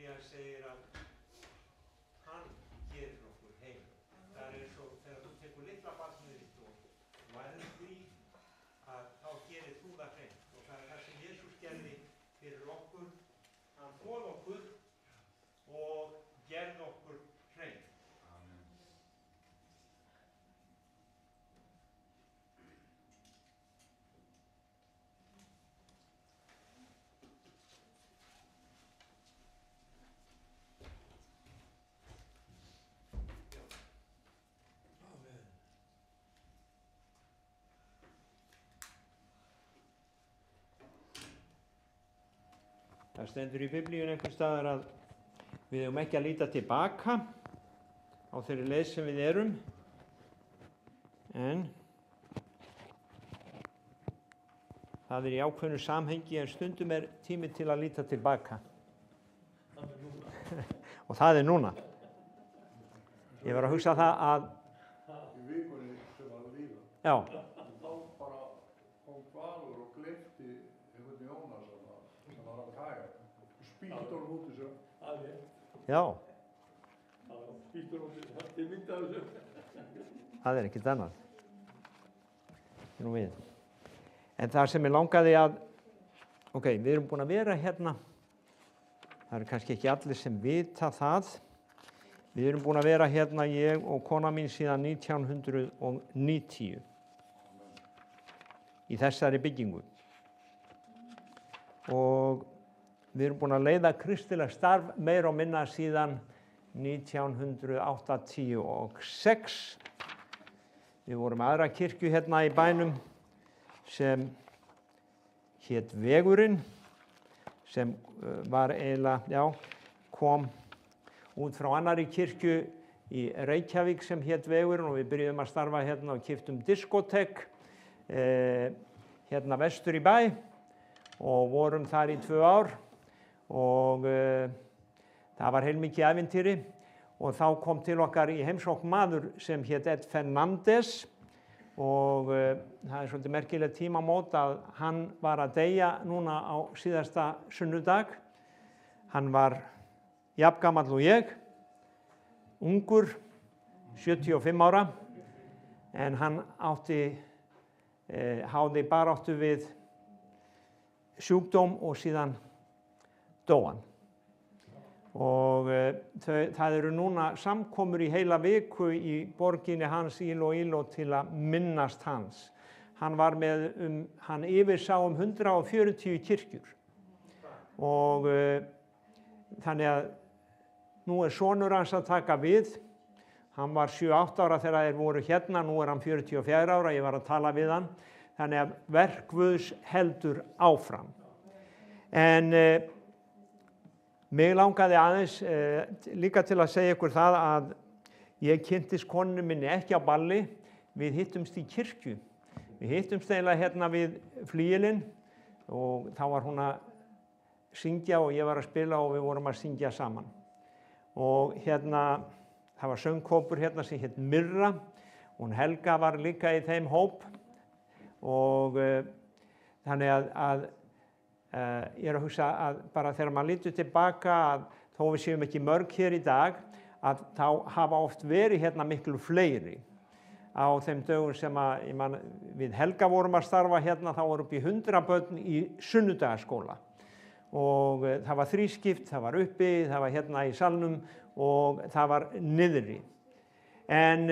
Biblían segir að hann gerir okkur heim. Það svo þegar þú tekur litla barnið þitt og værið því að þá gerir þú það hreint. Og það það sem Jesús gerði fyrir okkur. Hann fóð okkur og gerði okkur hreint. Amen. Það stendur í Biblíun einhvers staðar að við eigum ekki að líta tilbaka á þeirri leið sem við erum, en það í ákveðnu samhengi, en stundum tími til að líta tilbaka. Og það núna. Ég var að hugsa það að í vikunni sem var að líða. Já. Þá bara kom hvalur og gleypti einhvern Jónas sem var að kaja. Spýtti honum út þessu. Já. Spýtti honum út þessu. Það myndaði þessu. Það ekkert annað. Nú við. En það sem ég langaði að, við erum búin að vera hérna, það kannski ekki allir sem vita það, við erum búin að vera hérna, ég og kona mín síðan 1990 í þessari byggingu. Og við erum búin að leiða kristilega starf meira og minna síðan 1986. Við vorum aðra kirkju hérna í bænum sem hét Vegurinn, sem var eiginlega, kom út frá annarri kirkju í Reykjavík sem hét Vegurinn, og við byrjuðum að starfa hérna og keyptum diskotek hérna vestur í bæ og vorum þar í 2 ár og það var heilmikið ævintýri, og þá kom til okkar í heimsókn maður sem hét Ed Fernandes, og það svolítið merkilegt tímamót að hann var að deyja núna á síðasta sunnudag. Hann var jafngamall og ég, ungur, 75 ára, en hann hafði baráttu við sjúkdóm og síðan dó hann. Og það eru núna samkomur í heila viku í borginni hans Ilo til að minnast hans. Hann var hann yfirsá 140 kirkjur. Og þannig að nú sonur hans að taka við. Hann var 7-8 ára þegar þeir voru hérna, nú hann 44 ára, ég var að tala við hann. Þannig að verk Guðs heldur áfram. En mig langaði aðeins líka til að segja ykkur það að ég kynntist konunni minni ekki á balli, við hittumst í kirkju. Við hittumst eiginlega hérna við flygilinn, og þá var hún að syngja og ég var að spila og við vorum að syngja saman. Og hérna, það var söngkópur hérna sem hét Myrra, og Helga var líka í þeim hóp, og þannig að ég að hugsa að bara þegar maður lítur tilbaka, að þó við séum ekki mörg hér í dag, að þá hafa oft verið hérna miklu fleiri. Á þeim dögum sem við Helga vorum að starfa hérna, þá voru upp í 100 börn í sunnudagaskóla. Og það var þrískipt, það var uppi, það var hérna í salnum og það var niðri. En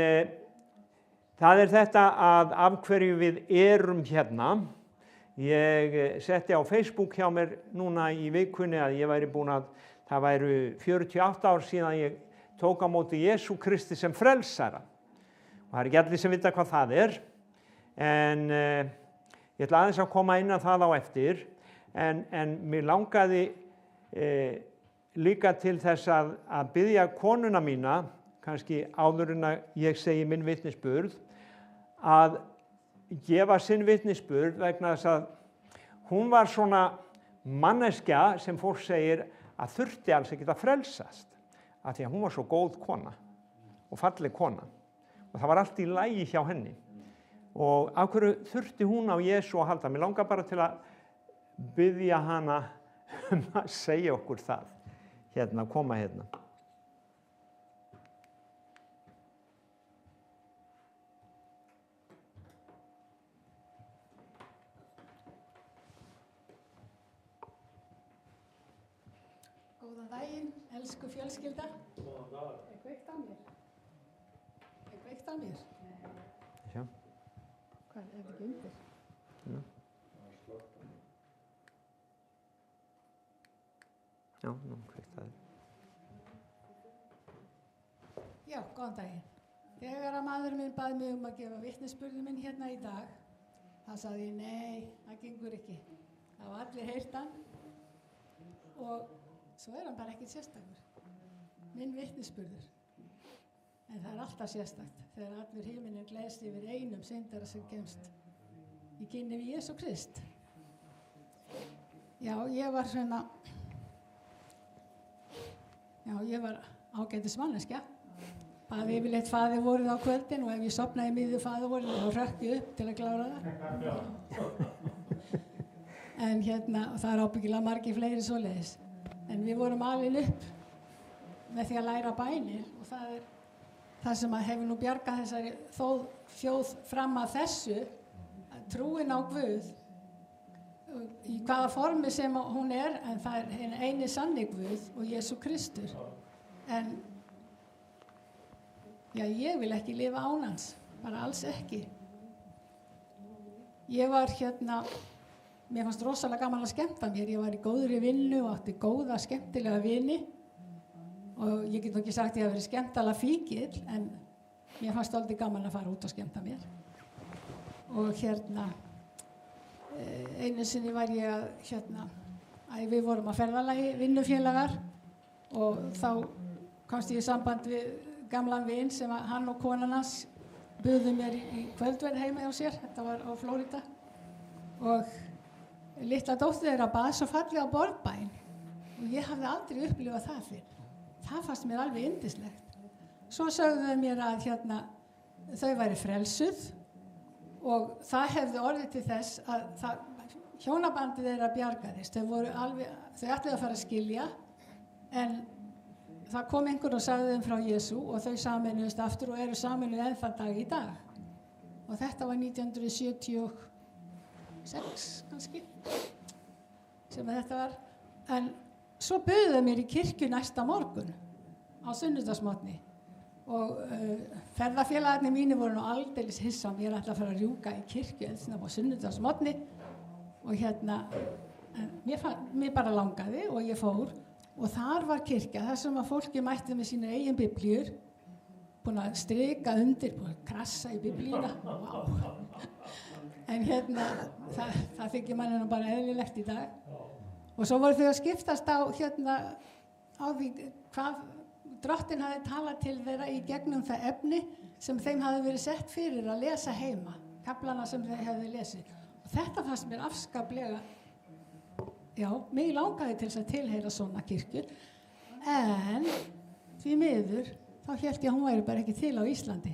það þetta að af hverju við erum hérna. Ég setti á Facebook hjá mér núna í vikunni að ég væri búinn að, það væru 48 ár síðan ég tók á móti Jesú Kristi sem frelsara. Og það ekki allir sem vita hvað það en ég ætla aðeins að koma inn að það á eftir, en mér langaði líka til þess að biðja konuna mína, kannski áður en að ég segi minn vitnisburð, að gefa sinn vitnisburð vegna þess að hún var svona manneskja sem fólk segir að þurfti alls ekki að frelsast, af því að hún var svo góð kona og falleg kona og það var allt í lagi hjá henni. Og af hverju þurfti hún á Jesú að halda? Mér langar bara til að biðja hana að segja okkur það. koma hérna. Góðan daginn, elsku fjölskylda. Góðan dag. Er kveikt á mér? Er kveikt á mér? Sjá. Hvað, er þetta ekki undir? Já, nú kveiktaði. Já, góðan daginn. Þegar að maðurinn minn bað mig að gefa vitnisburði minn hérna í dag, þá sagði ég, nei, það gengur ekki. Það var allir heyrt hann og svo hann bara ekkert sérstakur. Minn vitnisburður. En það alltaf sérstakt þegar allur himinn gleðst yfir einum syndara sem kemst í kynni við Jesú Krist. Já, ég var ágætis manneskja. Baði yfirleitt faðirvorið á kvöldin og ef ég sofnaði miðju faðirvorið þá hrökk ég upp til að klára það. En og það ábyggilega margir fleiri svoleiðis. En við vorum alin upp með því að læra bænir og það það sem að hefur nú bjargað þessari þjóð fram að þessu, að trúin á Guð, í hvaða formi sem hún en það hinn eini sanni Guð og Jesú Kristur. En já, ég vil ekki lifa án hans, bara alls ekki. Ég var mér fannst rosalega gaman að skemmta mér. Ég var í góðri vinnu og átti góða, skemmtilega vini. Og ég get nú ekki sagt ég hafi verið skemmtalega fíkill, en mér fannst aldrei gaman að fara út og skemmta mér. Og einu sinni var ég að við vorum að ferðalagi, vinnufélagar, og þá komst ég í samband við gamlan vin sem hann og konan hans buðu mér í kvöldverð heima hjá sér. Þetta var á Flórída. Og litla dóttir þeirra bað svo fallega á borðbæn og ég hafði aldrei upplifað það fyrr. Það fannst mér alveg yndislegt. Svo sögðu þau mér að þau væri frelsuð og það hefði orðið til þess að hjónabandið þeirra bjargaðist. Þau ætluðu að fara að skilja, en það kom einhver og sagði þeim frá Jesú og þau sameinuðust aftur og eru sameinuð enn þann dag í dag. Og þetta var 1976 kannski, sem þetta var. En svo buðu þau mér í kirkju næsta morgun á sunnudagsmorgni og ferðafélagarnir mínir voru nú aldeilis hissa á mér ætla að fara að rjúka í kirkju á sunnudagsmorgni og mér bara langaði og ég fór og þar var kirkja þar sem að fólki mætti með sína eigin biblíur, búin að strika undir, búin að krassa í biblíuna. Wow. En það þykir manni nú bara eðlilegt í dag. Og svo voru þau að skiptast á því hvað Drottinn hafði talað til þeirra í gegnum það efni sem þeim hafði verið sett fyrir að lesa heima, kaflana sem þau hefði lesið. Og þetta fannst mér afskaplega, já, mig langaði til þess að tilheyra svona kirkjur, en því miður þá hélt ég að hún væri bara ekki til á Íslandi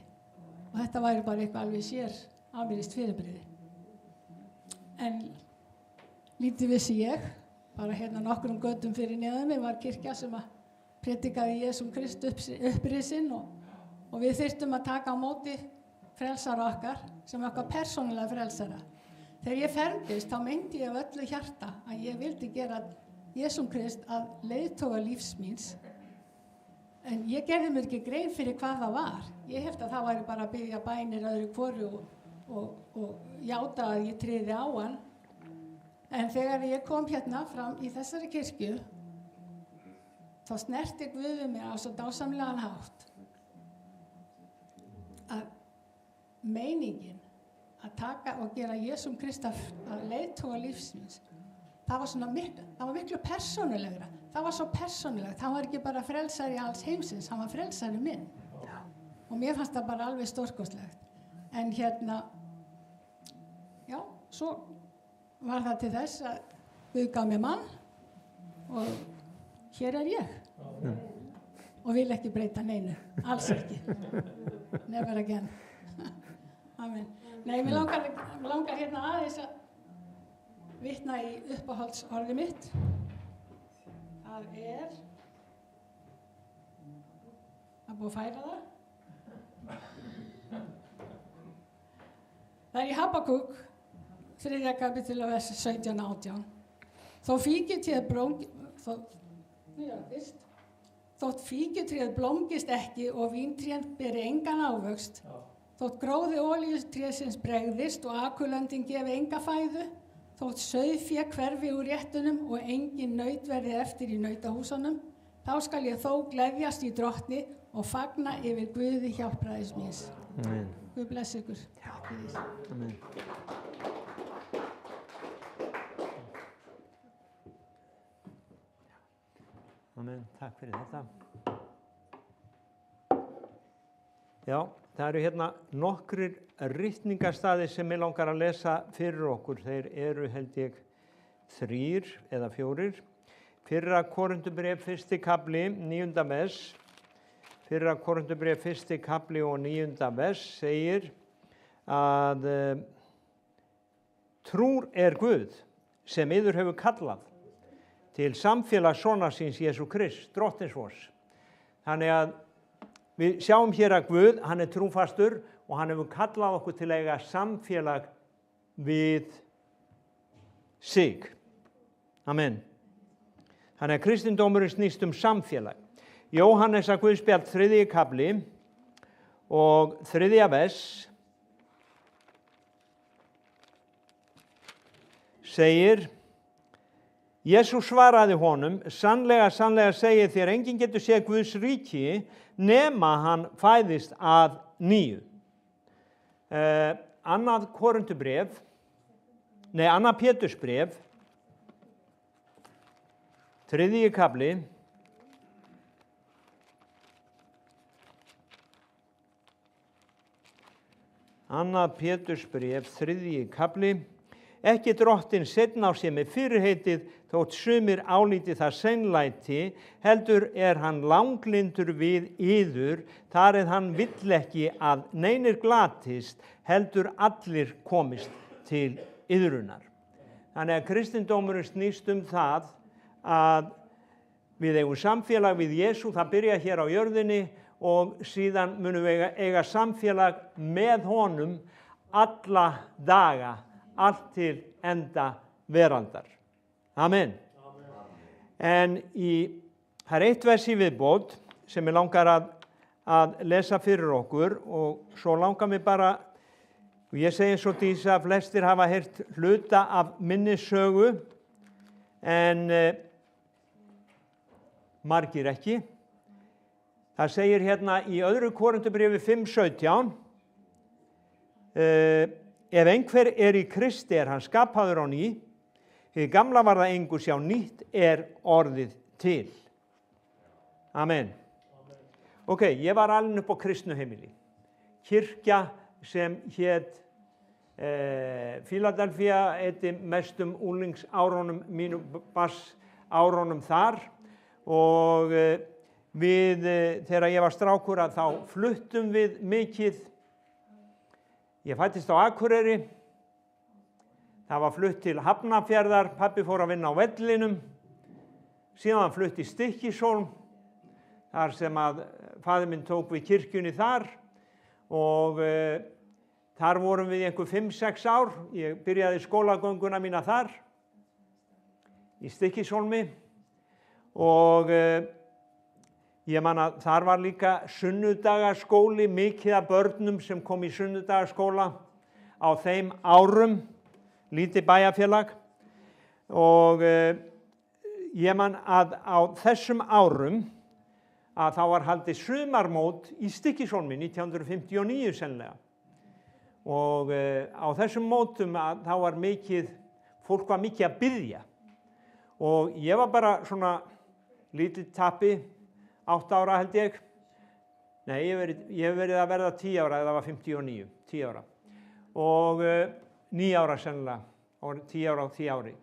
og þetta væri bara eitthvað alveg sér amerískt fyrirbrigði. En lítið vissi ég, bara nokkrum götum fyrir neðan mig var kirkja sem að predikaði Jesúm Krist upprisinn og við þyrftum að taka á móti frelsara okkar sem okkar persónulega frelsara. Þegar ég fermdist þá meinti ég af öllu hjarta að ég vildi gera Jesúm Krist að leiðtoga lífs míns, en ég gerði mér ekki grein fyrir hvað það var. Ég held að það væri bara að biðja bænir öðru hvoru og játa að ég tryði á hann. En þegar ég kom fram í þessari kirkju, þá snerti Guð við mig á svo dásamlegan hátt að meiningin að taka og gera Jesúm Krist að leiðtoga lífsins, það var miklu persónulegra. Það var svo persónulegt. Hann var ekki bara frelsari alls heimsins, hann var frelsari minn. Og mér fannst það bara alveg stórkostlegt. En já, svo var það til þess að Guð gaf mér mann og hér er ég og vil ekki breyta neinu, alls ekki. Never again. Amen. Nei, mér langar aðeins að vitna í uppáhaldsorðið mitt. Það Það er búið að færa það. Það er í Habakúk, 3. kapitel og vers 17-18. Þótt fíkjutréð blómgist ekki og víntréð beri engan ávöxt, þótt gróði olíutrésins bregðist og akurlöndin gefi enga fæðu, þótt sauðfé hverfi úr réttunum og engin naut verði eftir í nautahúsunum, þá skal ég þó gleðjast í drottni og fagna yfir Guði hjálpræðis míns. Amen. Guð blessi ykkur. Amen. Amen, takk fyrir þetta. Já, það eru hérna nokkrir ritningarstaðir sem ég langar að lesa fyrir okkur. Þeir eru held ég 3 eða 4. 1. Korinthubréf 1. kafli, 9. vers. 1. Korinthubréf 1. kafli og 9. vers segir að trúr er Guð sem yður hefur kallað til samfélags sonar síns Jesú Krist, drottins vors. Þannig að við sjáum hér að Guð, hann er trúfastur og hann hefur kallað okkur til að eiga samfélag við sig. Amen. Þannig að kristindómurinn snýst samfélag. Jóhannes að Guðspjall 3. kafli og 3. vers segir: Jesús svaraði honum, sannlega, sannlega segi þér, enginn getur séð Guðs ríki nema hann fæðist að nýju. Annað Pétursbréf, 3. kafli, Annað Pétursbréf, 3. kafli, ekki drottinn seinna á sér með fyrirheitið, þótt sumir álíti það seinlæti, heldur er hann langlyndur við yður, þar eð hann vill ekki að neinir glatist, heldur allir komist til yðrunar. Þannig að kristindómurinn snýst það að við eigum samfélag við Jesú, það byrja hér á jörðinni og síðan munum við eiga samfélag með honum alla daga, allt til enda veraldar. Amen. En það er eitt vers í viðbót sem ég langar að lesa fyrir okkur og svo langar mér bara, og ég segi svo Dísa að flestir hafa heyrt hluta af minni sögu en margir ekki. Það segir hérna í 2. Korinthubréfi 5:17 ef einhver er í Kristi er hann skapaður á ný, hið gamla var það engu, sjá nýtt er orðið til. Amen. Ok, ég var alinn upp á kristnu heimili. Kirkja sem hét Philadelphia, eitt mestum unglingsárunum mínum, barsárunum þar og við, þegar ég var strákur þá fluttum við mikið. Ég fæddist á Akureyri, það var flutt til Hafnarfjarðar, pabbi fór að vinna á vellinum, síðan flutt í Stykkishólm, þar sem að faðir minn tók við kirkjunni þar og þar vorum við í einhver 5-6 ár. Ég byrjaði skólagönguna mína þar, í Stykkishólmi og ég man að þar var líka sunnudagaskóli, mikið af börnum sem kom í sunnudagaskóla á þeim árum, lítið bæjarfélag og ég man að á þessum árum að þá var haldið sumarmót í Stykkishólmi 1959 sennilega og á þessum mótum þá var fólk var mikið að biðja og ég var bara svona lítið tappi, 8 ára held ég. Nei, ég hef verið að verða 10 ára, það var 59, 10 ára. Og 9 ára sennilega, 10 ára á 10 ári.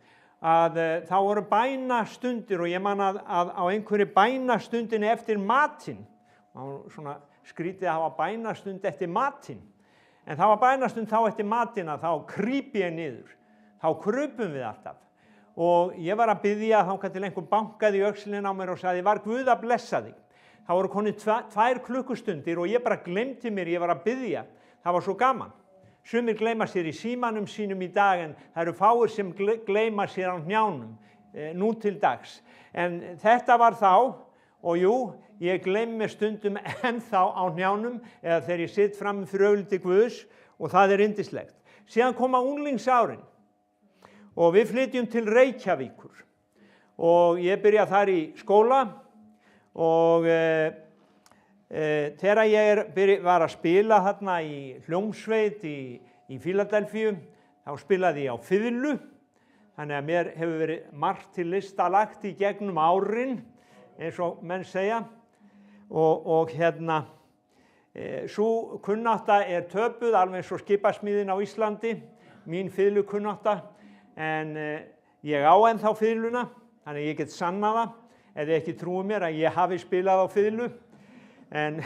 Þá voru bænastundir og ég man að á einhverju bænastundinni eftir matinn, svona skrítið að hafa bænastund eftir matinn, en það var bænastund þá eftir matina, þá krýpi ég niður, þá krupum við alltaf. Og ég var að biðja þangað til einhver bankaði í öxlinn á mér og sagði, var Guð að blessa þig? það voru konið 2 klukkustundir og ég bara gleymdi mér, ég var að biðja. Það var svo gaman. Sumir gleyma sér í símanum sínum í dag en það eru fáir sem gleyma sér á hnjánum nú til dags. En þetta var þá og jú, ég gleymi mér stundum ennþá á hnjánum eða þegar ég sitt fram fyrir augliti Guðs og það er yndislegt. Síðan koma unglingsárin og við flytjum til Reykjavíkur og ég byrja þar í skóla og þegar ég var að spila þarna í hljómsveit í Fíladelfíu, þá spilaði ég á fiðlu, þannig að mér hefur verið margt til lista lagt í gegnum árin, eins og menn segja, og sú kunnátta er töpuð alveg eins og skipasmíðin á Íslandi, mín fiðlukunnátta, en ég á ennþá fiðluna, þannig að ég get sannað það, ef þið ekki trúið mér að ég hafi spilað á fiðlu, en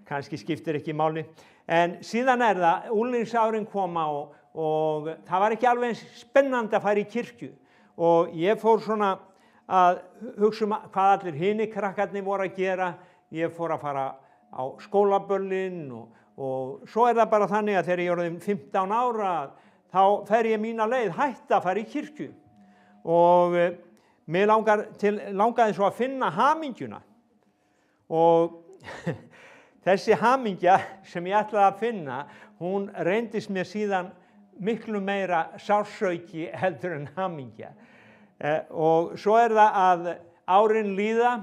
kannski skiptir ekki máli. En síðan er það, unglingsárin koma og það var ekki alveg eins spennandi að fara í kirkju. Og ég fór svona að hugsa hvað allir hinir krakkarnir voru að gera. Ég fór að fara á skólaböllin og svo er það bara þannig að þegar ég er orðinn 15 ára, þá fer ég mína leið, hætti að fara í kirkju. Og mér langaði svo að finna hamingjuna. Og þessi hamingja sem ég ætlaði að finna, hún reyndist mér síðan miklu meira sársauki heldur en hamingja. Og svo er það að árin líða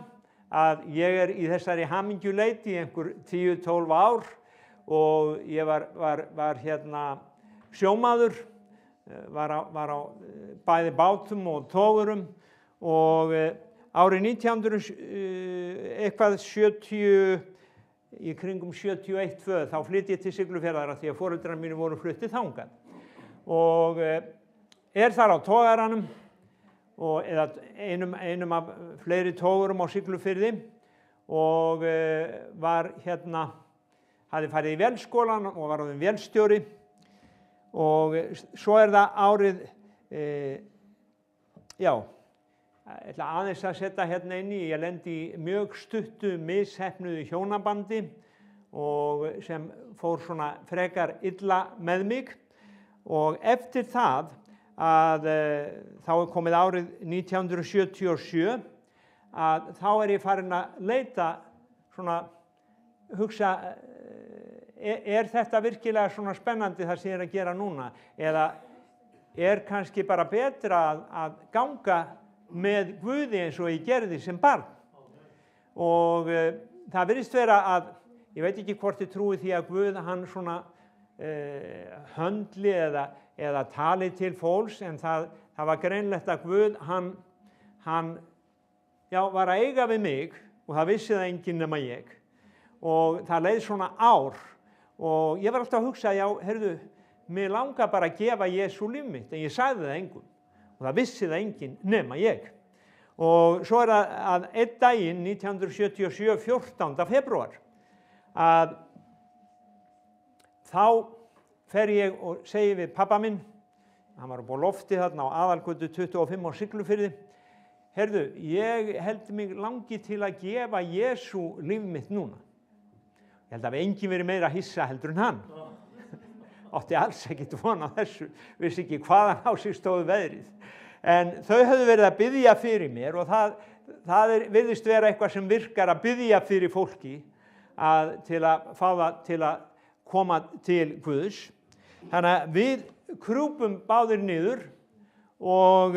að ég er í þessari hamingjuleit í einhver 10-12 ár og ég var sjómaður, var á bæði bátum og togurum og árið 1970, í kringum 71-2, þá flytti ég til Siglufjarðar því að foreldrar mínu voru fluttið þangað. Og er þar á togaranum, eða einum af fleiri togurum á Siglufirði og hafði farið í vélskólann og var orðinn vélstjóri. Og svo er það árið, ég ætla aðeins að setja hérna inn í, ég lendi í mjög stuttu misheppnuðu hjónabandi og sem fór svona frekar illa með mig og eftir það að þá er komið árið 1977 að þá er ég farin að leita svona hugsa er þetta virkilega svona spennandi það sem ég er að gera núna eða er kannski bara betra að ganga með Guði eins og ég gerði sem barn. Og það virðist vera að, ég veit ekki hvort þið trúið því að Guð hann svona höndli eða tali til fólks, en það var greinlegt að Guð hann var að eiga við mig og það vissi það enginn nema ég. Og það leið svona ár og ég var alltaf að hugsa, heyrðu, mér langar bara að gefa Jesú líf mitt, en ég sagði það engum. Og það vissi það enginn nema ég. Og svo er það að einn daginn 1977, 14. febrúar, að þá fer ég og segi við pappa minn, hann var upp á lofti þarna á Aðalgötu 25 á Siglufirði, heyrðu, ég held mig langi til að gefa Jesú líf mitt núna. Ég held að enginn verið meira hissa heldur en hann. Átti alls ekkert von á þessu, vissi ekki hvaðan á sig stóðu veðrið. En þau höfðu verið að biðja fyrir mér og það virðist vera eitthvað sem virkar að biðja fyrir fólki til að fá það til að koma til Guðs. Þannig að við krúpum báðir niður og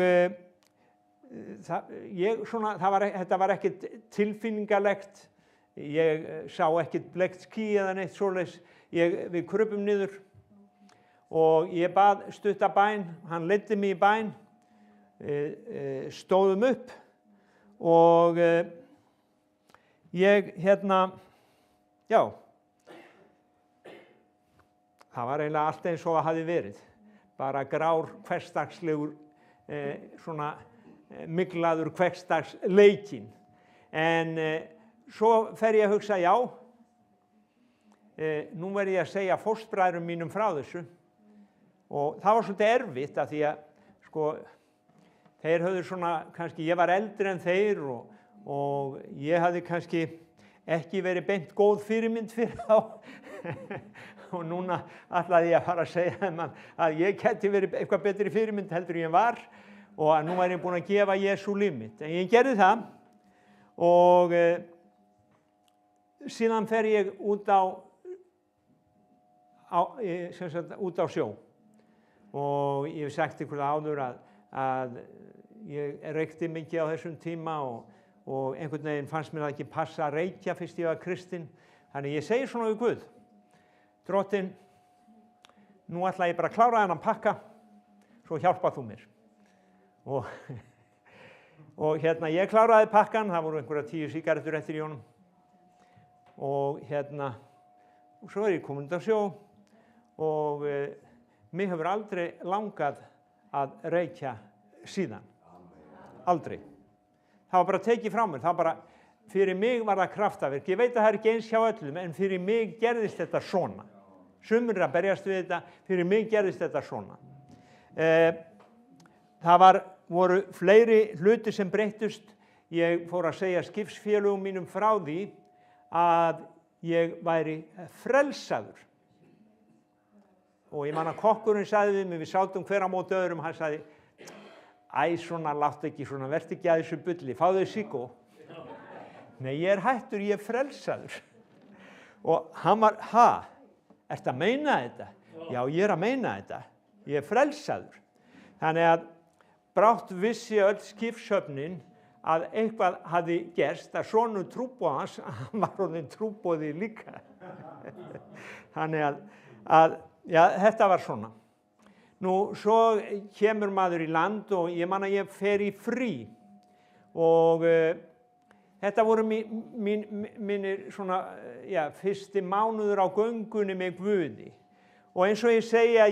þetta var ekkert tilfinningalegt. Ég sá ekkert bleikt ský eða neitt svoleiðis. Við krúpum niður. Og ég bað stutta bæn, hann leiddi mig í bæn, stóðum upp og ég það var eiginlega allt eins og það hafði verið, bara grár hversdagslegur, svona myglaður hversdagsleikinn. En svo fer ég að hugsa, nú verð ég að segja fóstbræðrum mínum frá þessu. Og það var svolítið erfitt af því að þeir höfðu svona, kannski ég var eldri en þeir og ég hafði kannski ekki verið beint góð fyrirmynd fyrir þá og núna ætlaði ég að fara að segja þeim að ég gæti verið eitthvað betri fyrirmynd heldur en ég var og að nú væri ég búin að gefa Jesú líf mitt. En ég gerði það og síðan fer ég út á sjó og ég hef sagt ykkur áður að ég reykti mikið á þessum tíma og einhvern veginn fannst mér það ekki passa að reykja fyrst ég var kristinn. Þannig ég segi svona við Guð, Drottinn, nú ætla ég bara að klára þennan pakka, svo hjálpa þú mér. Og ég kláraði pakkan, það voru einhverja 10 sígarettur eftir í honum. Og svo ég komin út á sjó og mig hefur aldrei langað að reykja síðan. Aldrei. Það var bara tekið frá mér, það var bara, fyrir mig var það kraftaverk. Ég veit að það er ekki eins hjá öllum, en fyrir mig gerðist þetta svona. Sumir að berjast við þetta, fyrir mig gerðist þetta svona. Það voru fleiri hluti sem breyttust. Ég fór að segja skipsfélögum mínum frá því að ég væri frelsaður. Og ég man að kokkurinn sagði við mig, við sátum hver á móti öðrum, hann sagði, æ, svona, láttu ekki svona, vertu ekki að þessu bulli, fáðu síkó. Nei, ég er hættur, ég er frelsaður. Og hann var, ertu að meina þetta? Já, ég er að meina þetta. Ég er frelsaður. Þannig að brátt vissi öll skipshöfnin að eitthvað hafði gerst, að sonur trúboðans, hann var orðinn trúboði líka. Þannig að þetta var svona. Nú, svo kemur maður í land og ég man að ég fer í frí og þetta voru mínir svona, fyrsti mánuður á göngunni með Guði. Og eins og ég segja,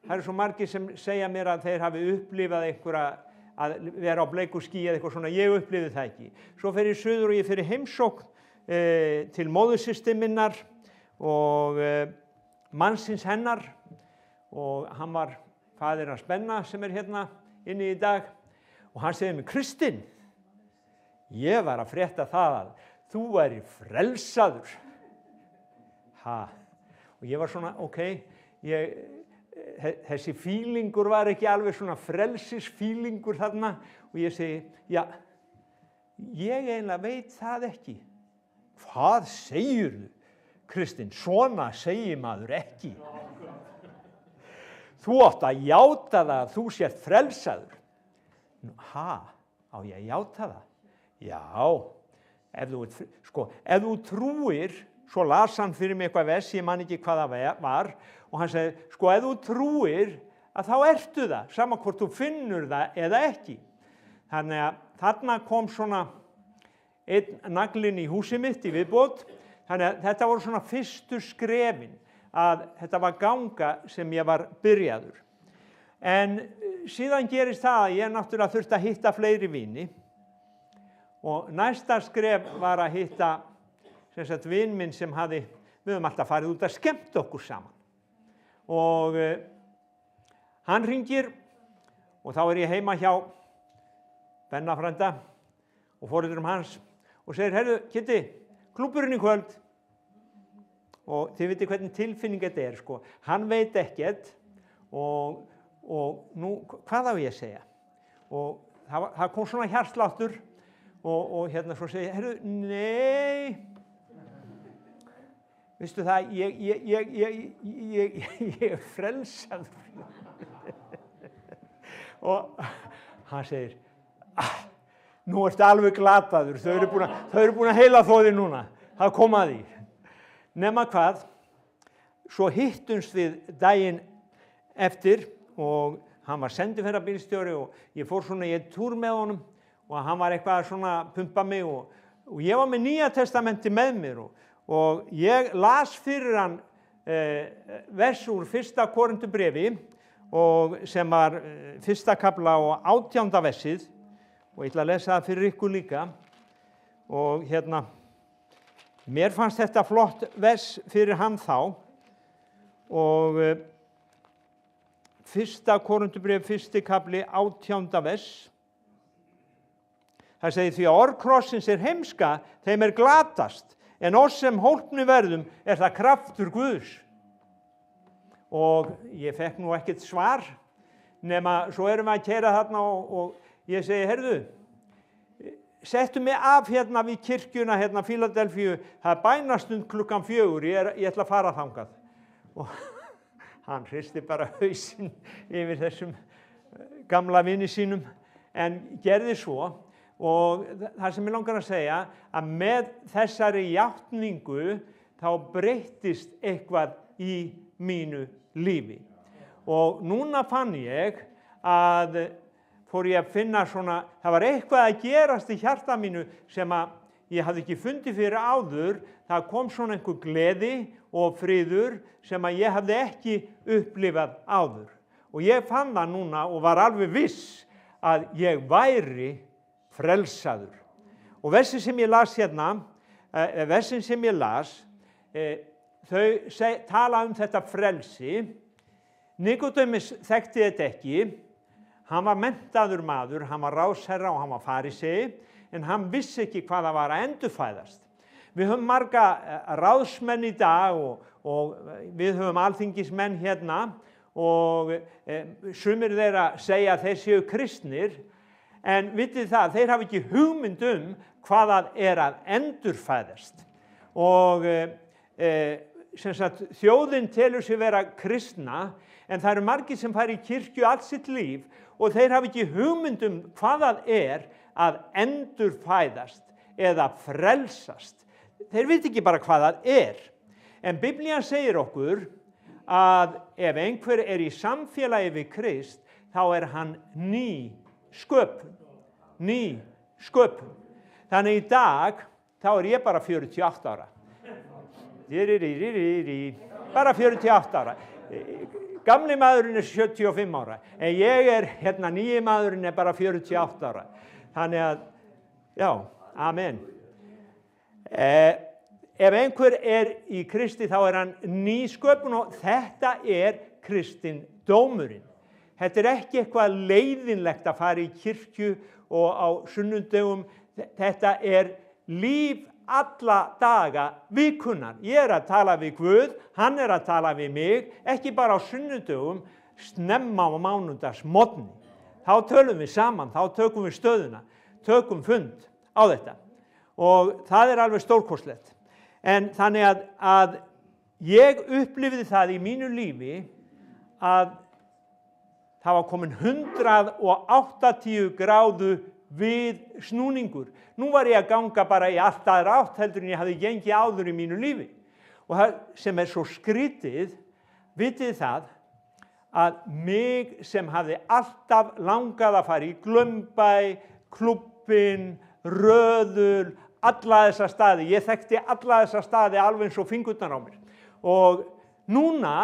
það eru svo margir sem segja mér að þeir hafi upplifað einhverja að vera á bleiku ský eða eitthvað svona, ég upplifði það ekki. Svo fer ég suður og ég fer í heimsókn til móðursystur minnar og mannsins hennar og hann var faðir hans Benna sem er hérna inni í dag og hann segir mér, Kristinn, ég var að frétta það að þú væri frelsaður. Og ég var svona, þessi fílingur var ekki alveg svona frelsisfílingur þarna og ég segi, ég eiginlega veit það ekki. Hvað segirðu, Kristinn? Svona segir maður ekki. Þú átt að játa það að þú sért frelsaður. Á ég að játa það? Já, ef þú trúir, svo las hann fyrir mig eitthvað vers, ég man ekki hvað það var, og hann segi, ef þú trúir, að þá ertu það, sama hvort þú finnur það eða ekki. Þannig að þarna kom svona einn naglinn í húsið mitt í viðbót, þannig að þetta voru svona fyrstu skrefin, að þetta var ganga sem ég var byrjaður. En síðan gerist það að ég náttúrulega þurfti að hitta fleiri vini og næsta skref var að hitta vin minn sem við höfum alltaf farið út að skemmta okkur saman. Og hann hringir og þá er ég heima hjá Benna frænda og foreldrum hans og segir, heyrðu, Kitti, klúbburinn í kvöld. Og þið vitið hvernig tilfinning þetta er, Hann veit ekkert og nú, hvað á ég að segja? Og það kom svona hjartsláttur og svo segi ég, heyrðu, nei, veistu það, ég er frelsaður. Og hann segir, nú ertu alveg glataður, þau eru búin að heila þóði núna, það kom að því. Nema hvað, svo hittumst við daginn eftir og hann var sendiferðabílstjóri og ég fór svona í einn túr með honum og hann var eitthvað svona að pumpa mig og ég var með Nýja testamenti með mér og ég las fyrir hann vers úr 1. Korintubréfi og sem var 1. kafla og 18. versið og ég ætla að lesa það fyrir ykkur líka og mér fannst þetta flott vers fyrir hann þá og 1. Korintubréf 1. kafli 18. vers. Það segir því að orð krossins heimska, þeim glatast, en oss sem hólpnu verðum það kraftur Guðs. Og ég fekk nú ekkert svar, nema svo erum við að keyra þarna og ég segi, heyrðu, settu mig af hérna við kirkjuna, hérna Fíladelfíu, það bænastund klukkan 4, ég ætla að fara þangað. Og hann hristi bara hausinn yfir þessum gamla vini sínum, en gerði svo. Og það sem ég langar að segja, að með þessari játningu þá breyttist eitthvað í mínu lífi. Og núna fann ég að fór ég að finna svona, það var eitthvað að gerast í hjarta mínu sem að ég hafði ekki fundið fyrir áður. Það kom svona einhver gleði og friður sem að ég hafði ekki upplifað áður. Og ég fann það núna og var alveg viss að ég væri frelsaður. Og versin sem ég las hérna, þau tala þetta frelsi. Nikodémus þekkti þetta ekki. Hann var menntaður maður, hann var ráðsherra og hann var farisei, en hann vissi ekki hvað það var að endurfæðast. Við höfum marga ráðsmenn í dag og við höfum alþingismenn hérna og sumir þeirra segja að þeir séu kristnir, en vitið það, þeir hafa ekki hugmynd hvað það að endurfæðast. Og þjóðin telur sig vera kristna, en það eru margir sem fara í kirkju allt sitt líf og þeir hafa ekki hugmynd hvað það að endurfæðast eða frelsast. Þeir viti ekki bara hvað það En Biblían segir okkur að ef einhver í samfélagi við Krist, þá hann ný sköpun. Ný sköpun. Þannig í dag, þá ég bara 48 ára. Bara 48 ára. Gamli maðurinn 75 ára, en ég nýji maðurinn bara 48 ára. Þannig að, já, amen. Ef einhver í Kristi, þá hann ný sköpun og þetta kristinn dómurinn. Þetta ekki eitthvað leiðinlegt að fara í kirkju og á sunnudögum. Þetta líf alla daga vikunnar. Ég að tala við Guð, hann að tala við mig, ekki bara á sunnudögum, snemma á mánudagsmorgni. Þá tölum við saman, þá tökum við stöðuna, tökum fund á þetta. Og það alveg stórkostlegt. En þannig að ég upplifði það í mínu lífi að það var komin 180 gráðu við snúningur. Nú var ég að ganga bara í allt aðra átt heldur en ég hafði gengið áður í mínu lífi. Og það sem svo skrítið, vitið það, að mig sem hafði alltaf langað að fara í Glaumbæ, Klubbinn, Röðul, alla þessa staði. Ég þekkti alla þessa staði alveg eins og fingurnar á mér. Og núna,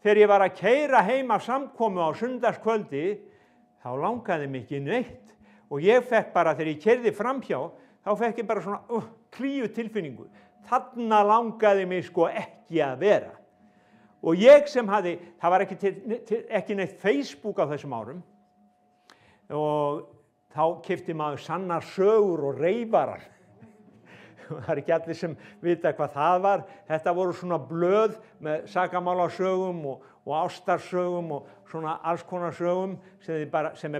þegar ég var að keyra heim af samkomu á sunnudagskvöldi, þá langaði mig ekki neitt. Og ég fekk bara, þegar ég keyrði framhjá, þá fekk ég bara svona klíu tilfinningu. Þarna langaði mig ekki að vera. Og ég sem hafði, það var ekki neitt Facebook á þessum árum, og þá keypti maður Sannar sögur og Reyfarar. Það ekki allir sem vita hvað það var. Þetta voru svona blöð með sakamálasögum og ástarsögum og svona alls konar sögum sem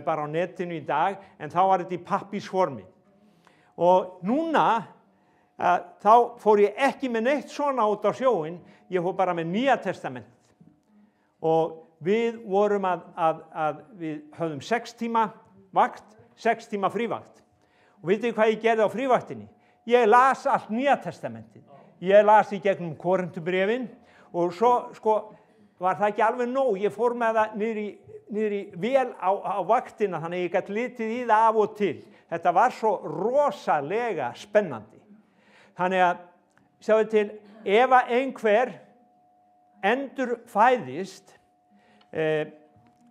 bara á netinu í dag, en þá var þetta í pappírsformi. Og núna, þá fór ég ekki með neitt svona út á sjóinn, ég fór bara með Nýja testamentið. Og við vorum við höfðum 6 tíma vakt, 6 tíma frívakt. Og vitið hvað ég gerði á frívaktinni? Ég las allt Nýja testamentið. Ég las í gegnum Korintubréfin og svo var það ekki alveg nóg. Ég fór með það niður í vél á vaktina, þannig að ég gat litið í það af og til. Þetta var svo rosalega spennandi. Þannig að, sjáðu til, ef einhver endurfæðist,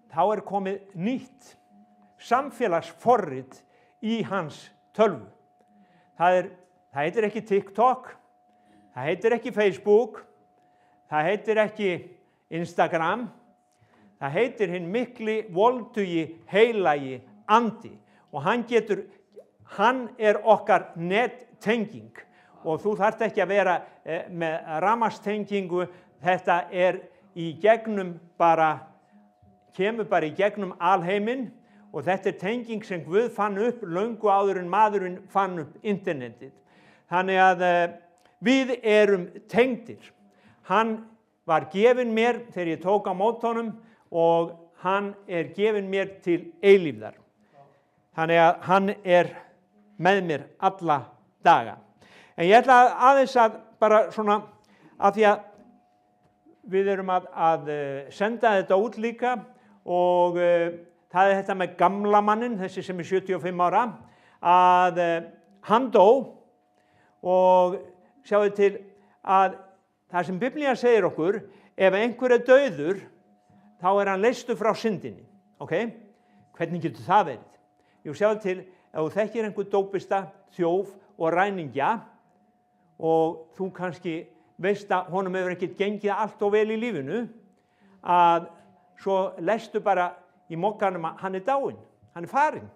þá komið nýtt samfélagsforrit í hans tölvu. Það heitir ekki TikTok, það heitir ekki Facebook, það heitir ekki Instagram, það heitir hinn mikli voldugi heilagi andi og hann getur hann okkar nettenging og þú þarft ekki að vera með rafmagnstengingu, þetta í gegnum kemur bara í gegnum alheiminn og þetta tenging sem Guð fann upp löngu áður en maðurinn fann upp internetið. Þannig að við erum tengdir. Hann var gefinn mér þegar ég tók á móti honum og hann gefinn mér til eilífðar. Þannig að hann með mér alla daga. En ég ætla aðeins að bara svona, af því að við erum að senda þetta út líka og það þetta með gamla mannin, þessi sem 75 ára, að hann dó og sjáðu til að það sem Biblían segir okkur, ef einhver dauður, þá hann leystur frá syndinni. Okay? Hvernig getur það verið? Jú, sjáðu til, ef þú þekkir einhver dópista, þjóf og ræningja og þú kannski veist að honum hefur ekkert gengið allt og vel í lífinu, að svo lestu bara í mokkanum að hann dáinn, hann farinn.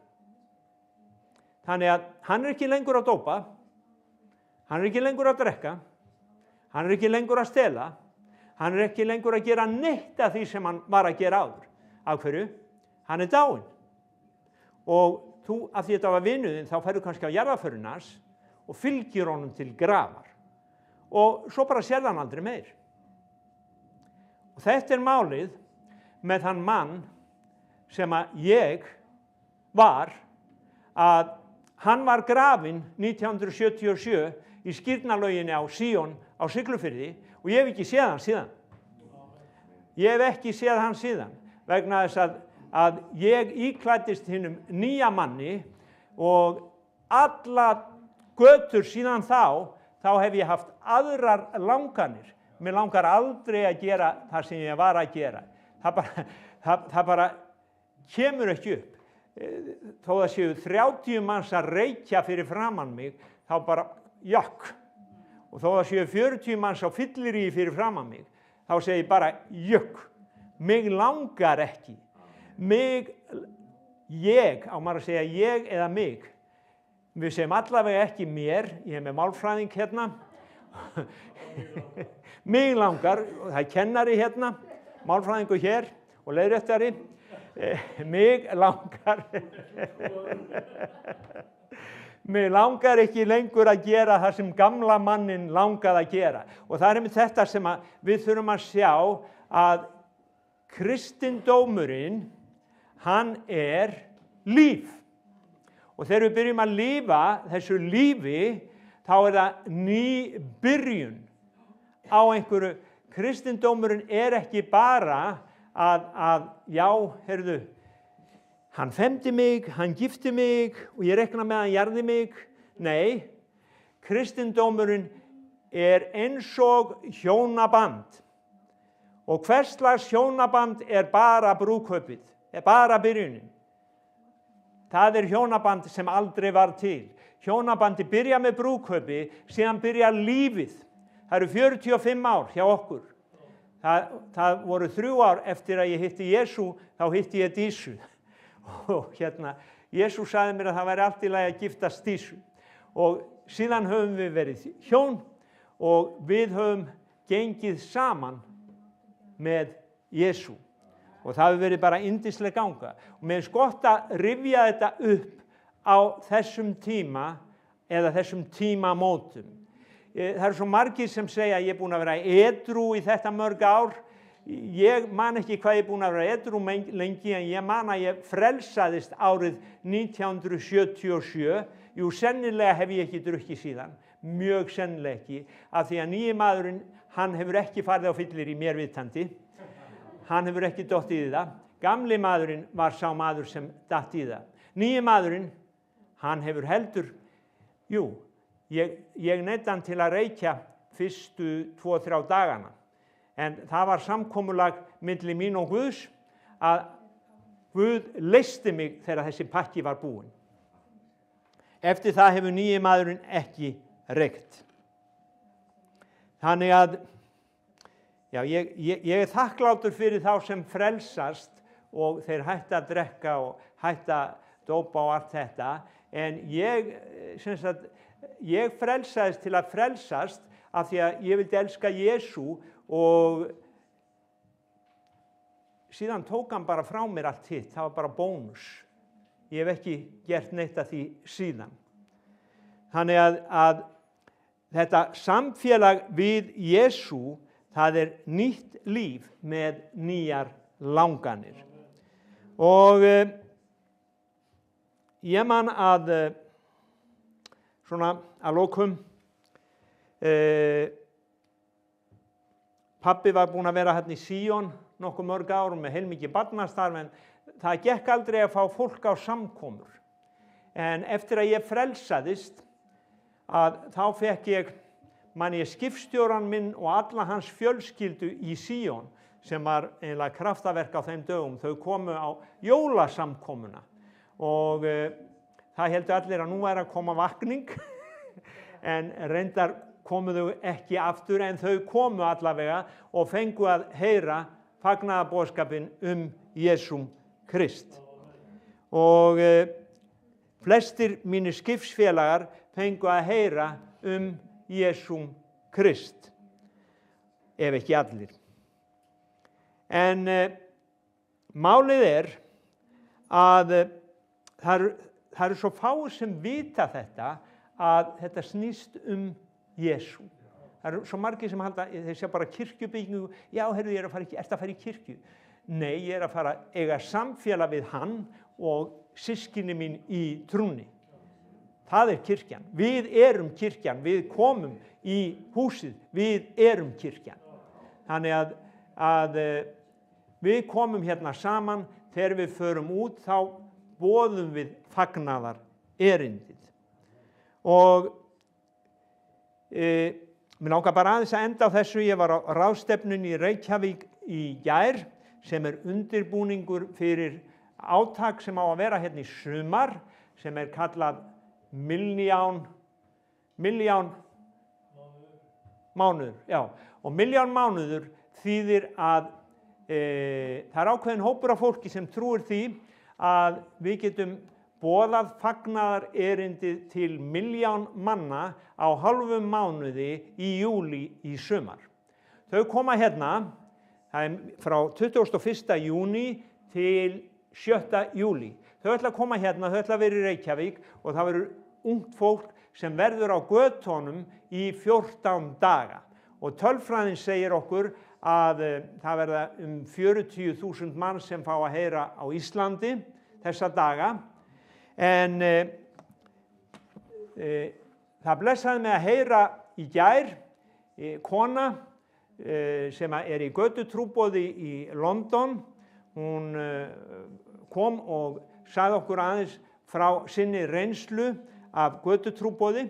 Þannig að hann ekki lengur að dópa, hann ekki lengur að drekka, hann ekki lengur að stela, hann ekki lengur að gera neitt af því sem hann var að gera áður. Af hverju? Hann dáinn. Og þú, af því þetta var vinuðinn, þá ferðu kannski á jarðarförin hans og fylgir honum til grafar. Og svo bara sérð hann aldrei meir. Og þetta málið með þann mann sem að ég var, að hann var grafinn 1977 í skírnarlauginni á Síón á Siglufirði og ég hef ekki séð hann síðan. Ég hef ekki séð hann síðan vegna þess að ég íklæddist hinum nýja manni og alla götur síðan þá hef ég haft aðrar langanir. Mér langar aldrei að gera það sem ég var að gera. Það bara kemur ekki upp. Þó það séu 30 manns að reykja fyrir framan mig, þá bara jökk. Og þó það séu 40 manns á fylliríi fyrir framan mig, þá segi ég bara jökk. Mig langar ekki. Á maður að segja ég eða mig. Við segjum allavega ekki mér, ég með málfræðing hérna. Mig langar, og það kennari hérna, málfræðingur hér og leiðréttari. Mig langar ekki lengur að gera það sem gamla mannin langaði að gera. Og það með þetta sem við þurfum að sjá að kristindómurinn, hann líf. Og þegar við byrjum að lifa þessu lífi, þá það ný byrjun á einhverju. Kristindómurinn ekki bara já, heyrðu, hann femdi mig, hann gifti mig og ég rekna með hann jarði mig. Nei, kristindómurinn eins og hjónaband. Og hvers slags hjónaband bara brúðkaupið, bara byrjunin. Það hjónaband sem aldrei var til. Hjónabandi byrja með brúðkaupi, síðan byrja lífið. Það 45 ár hjá okkur. Það voru 3 ár eftir að ég hitti Jesú, þá hitti ég Dísu. Og Jesú sagði mér að það væri allt í lagi að giftast Dísu. Og síðan höfum við verið hjón og við höfum gengið saman með Jesú. Og það hefur verið bara yndisleg ganga. Og mér finnst gott að rifja þetta upp á þessum tíma eða þessum tímamótum. Það svo margir sem segja að ég búin að vera edrú í þetta mörg ár. Ég man ekki hvað ég búin að vera edrú lengi, en ég man að ég frelsaðist árið 1977. Jú, sennilega hef ég ekki drukkið síðan. Mjög sennilega ekki. Af því að nýji maðurinn, hann hefur ekki farið á fyllir í mér vitandi. Hann hefur ekki dottið í það. Gamli maðurinn var sá maður sem datt í það. Nýji maðurinn, hann hefur heldur, ég neyddi hann til að reykja fyrstu 2-3 dagana. En það var samkomulag milli mín og Guðs að Guð leysti mig þegar þessi pakki var búinn. Eftir það hefur nýji maðurinn ekki reykt. Þannig að ég þakklátur fyrir þá sem frelsast og þeir hætta að drekka og hætta að dópa og allt þetta, en ég frelsaðist til að frelsast af því að ég vildi elska Jesú og síðan tók hann bara frá mér allt hitt, það var bara bónus. Ég hef ekki gert neitt af því síðan. Þannig að þetta samfélag við Jesú, það er nýtt líf með nýjar langanir. Og ég man að svona að lokum pabbi var búinn að vera hérna í Síón nokkuð mörg ár með heilmikið barnastarf, en það gekk aldrei að fá fólk á samkomur. En eftir að ég frelsaðist, að þá fekk ég skipstjóran minn og alla hans fjölskyldu í Síón, sem var eiginlega kraftaverk á þeim dögum. Þau komu á jólasamkomuna og það heldur allir að nú væri að koma vakning, en reyndar komu þau ekki aftur, en þau komu allavega og fengu að heyra fagnaðarboðskapinn Jesúm Krist. Og flestir mínir skipsfélagar fengu að heyra Jesúm Krist, ef ekki allir. En málið að það eru svo fáir sem vita þetta, að þetta snýst Jesú. Það eru svo margir sem halda, þeir sjá bara kirkjubyggingu, já, heyrðu, ég ertu að fara í kirkju? Nei, ég að fara að eiga samfélag við hann og systkini mín í trúnni. Það er kirkjan. Við erum kirkjan, við komum í húsið, við erum kirkjan. Þannig að við komum hérna saman, þegar við förum út, þá boðum við fagnaðar erindið. Og mér langar bara aðeins að enda á þessu. Ég var á ráðstefnunni í Reykjavík í gær, sem er undirbúningur fyrir átak sem á að vera hérna í sumar, sem er kallað milljón mánuður. Já, og milljón mánuður þýðir að það er ákveðin hópur af fólki sem trúir því að við getum boðað fagnaðar erindið til milljón manna á hálfum mánuði í júlí í sumar. Þau koma hérna, það er frá 21. júní til 7. júlí. Þau ætla að koma hérna, þau ætla að vera í Reykjavík og það verður ungt fólk sem verður á götunum í 14 daga. Og tölfræðin segir okkur að það verða 40.000 mann sem fá að heyra á Íslandi þessa daga. En það blessaði mig að heyra í gær kona sem er í götutrúboði í London. Hún kom og sagði okkur aðeins frá sinni reynslu af götutrúboði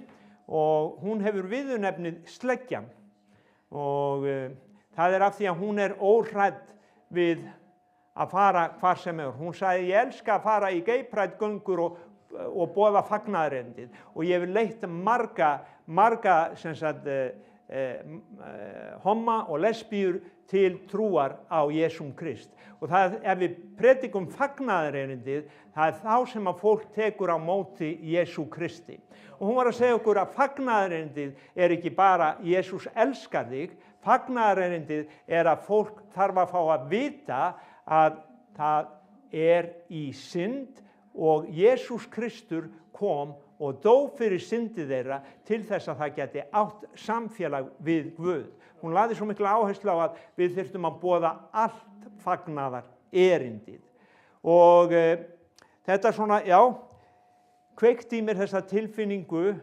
og hún hefur viðurnefnið Sleggjan. Og það er af því að hún er óhrædd við að fara hvar sem er. Hún sagði, ég elska að fara í gaypride-göngur og boða fagnaðarerindið. Og ég hef leitt marga sem sagt, homma og lesbíur til trúar á Jesúm Krist. Og það, ef við predikum fagnaðarerindið, það er þá sem að fólk tekur á móti Jesú Kristi. Og hún var að segja okkur að fagnaðarerindið er ekki bara Jesús elskar þig, fagnaðarerindið er að fólk þarf að fá að vita að það er í synd og Jesús Kristur kom og dó fyrir syndið þeirra til þess að það geti átt samfélag við Guð. Hún lagði svo mikla áherslu á að við þyrftum að boða allt fagnaðar erindið. Og þetta svona, já, kveikti í mér þessa tilfinningu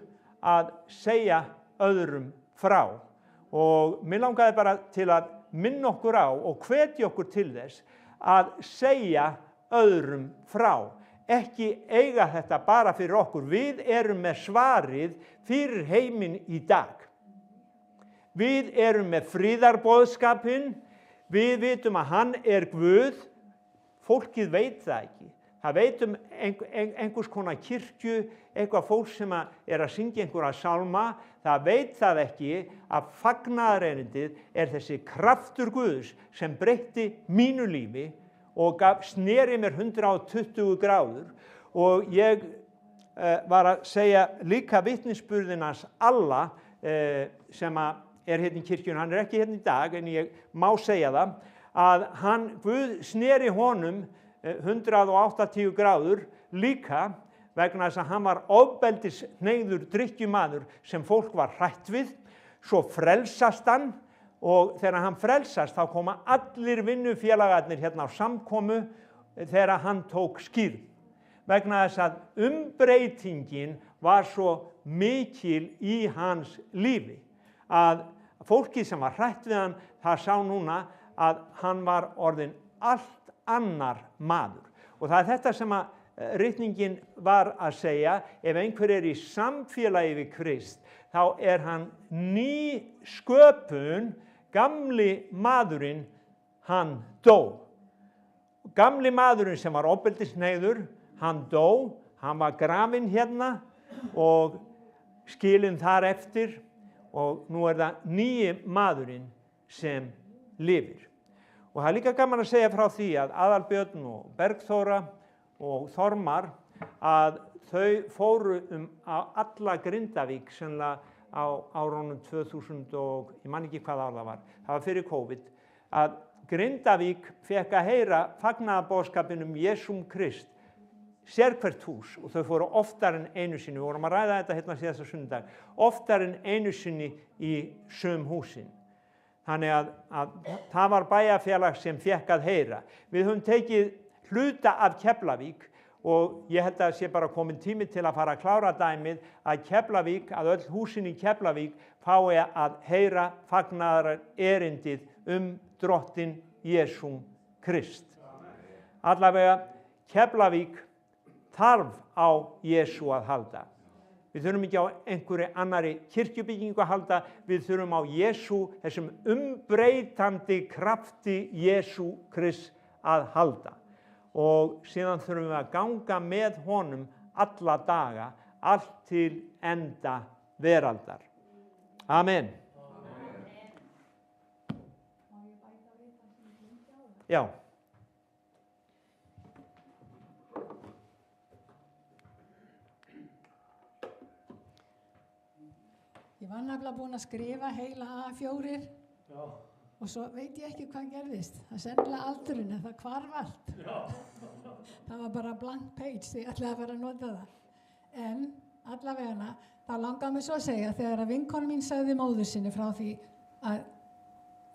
að segja öðrum frá. Og mér langaði bara til að minna okkur á og hvetja okkur til þess að segja öðrum frá. Ekki eiga þetta bara fyrir okkur. Við erum með svarið fyrir heiminn í dag. Við erum með friðarboðskapinn. Við vitum að hann er Guð. Fólkið veit það ekki. Það veit einhvers konar kirkju, eitthvað fólk sem er að syngja einhverja sálma. Það veit það ekki að fagnaðarerindið er þessi kraftur Guðs sem breytti mínu lífi og sneri mér 120 gráður og ég var að segja líka vitnisburðinn hans Alla sem er hérna í kirkjunni, hann ekki hérna í dag en ég má segja það, að Guð sneri honum 180 gráður líka vegna þess að hann var ofbeldishneigður drykkjumaður sem fólk var hrætt við, svo frelsast hann og þegar hann frelsast þá koma allir vinnufélagarnir hérna á samkomu þegar hann tók skírn. Vegna þess að umbreytingin var svo mikil í hans lífi að fólkið sem var hrætt við hann, það sá núna að hann var orðinn allt annar maður. Og það þetta sem að ritningin var að segja, ef einhver í samfélagi við Krist, þá hann ný sköpun, gamli maðurinn, hann dó. Gamli maðurinn sem var ofbeldishneigður, hann dó, hann var grafinn hérna og skilinn þar eftir og nú það nýji maðurinn sem lifir. Og það líka gaman að segja frá því að Aðalbjörn og Bergþóra og Þormar að þau fóru á alla Grindavík sennilega á árunum 2000 og ég man ekki hvað ár það var fyrir COVID, að Grindavík fekk að heyra fagnaðarboðskapinn Jesúm Krist sérhvert hús og þau fóru oftar en einu sinni, við vorum að ræða þetta hérna síðasta sunnudag, oftar en einu sinni í sum húsin. Þannig að það var bæjarfélag sem fekk að heyra. Við höfum tekið hluta af Keflavík og ég held að sé bara komin tími til að fara að klára dæmið að Keflavík, að öll húsin í Keflavík fái að heyra fagnaðar erindið drottinn Jesúm Krist. Allavega Keflavík þarf á Jesú að halda. Við þurfum ekki á einhverju annari kirkjubyggingu að halda, við þurfum á Jesú, þessum umbreytandi krafti Jesú Krist að halda. Og síðan þurfum við að ganga með honum alla daga, allt til enda veraldar. Amen. Já. Ég var nefnilega búin að skrifa heila A4 og svo veit ég ekki hvað gerðist. Það sennilega aldurinn, en það hvarf allt. Það var bara blank page, því ég ætlaði að fara að nota það. En allavegana, þá langaði mig svo að segja, þegar að vinkona mín sagði móður sinni frá því að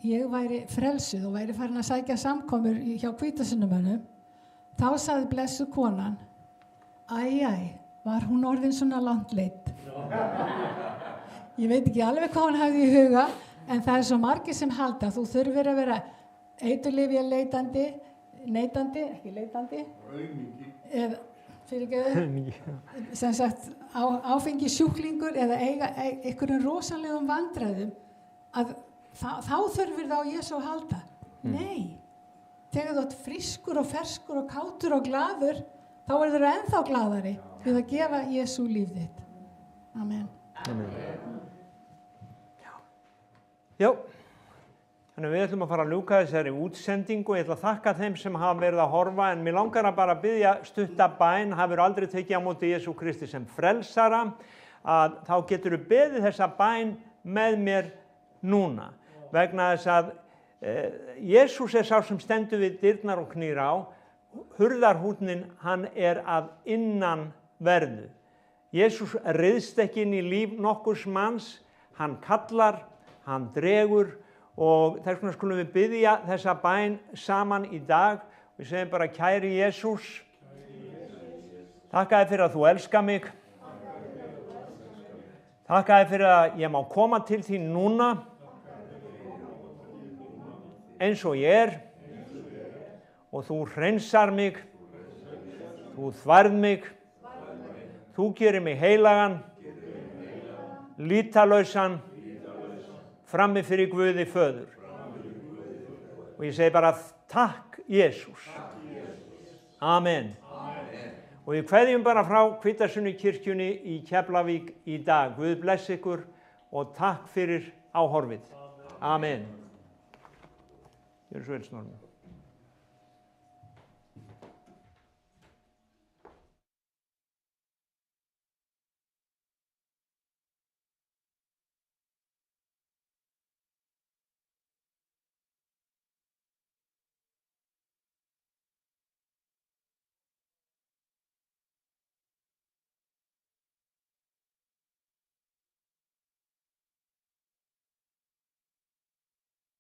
ég væri frelsuð og væri farin að sækja samkomur hjá hvítasunumönnum, þá sagði blessuð konan, var hún orðin svona langt leidd. Ég veit ekki alveg hvað hann hafði í huga, en það svo margir sem halda. Þú þurfir að vera eiturlyfja neitandi, ekki leitandi, sem sagt áfengi sjúklingur eða eiga einhverjum rosalegum vandræðum, að þá þurfir það á Jesú að halda. Nei, þegar þú ert frískur og ferskur og kátur og glaður, þá verður þú ennþá glaðari við að gefa Jesú líf þitt. Amen. Já, þannig við ætlum að fara að ljúka þessari útsendingu. Ég ætla að þakka þeim sem hafa verið að horfa, en mér langar að bara biðja stutta bæn, hafur aldrei tekið á móti Jesú Kristi sem frelsara, að þá getur þú beðið þessa bæn með mér núna. Vegna þess að Jesús sá sem stendur við dyrnar og knýr á, hurðarhúninn, hann að innan verðu. Jesús ryðst ekki inn í líf nokkurs manns, hann kallar, hann dregur og þess vegna skulum við biðja þessa bæn saman í dag. Við segjum bara kæri Jesús, þakka þér fyrir að þú elskar mig. Þakka þér fyrir að ég má koma til þín núna eins og ég og þú hreinsar mig, þú þværð mig, þú gerir mig heilagan, lítalausan, frammi fyrir Guði Föður. Og ég segi bara takk Jesús. Amen. Og við kveðjum bara frá Hvítasunnu-kirkjunni í Keflavík í dag. Guð bless ykkur og takk fyrir áhorfið. Amen. Gjörðu svo vel, Snorri.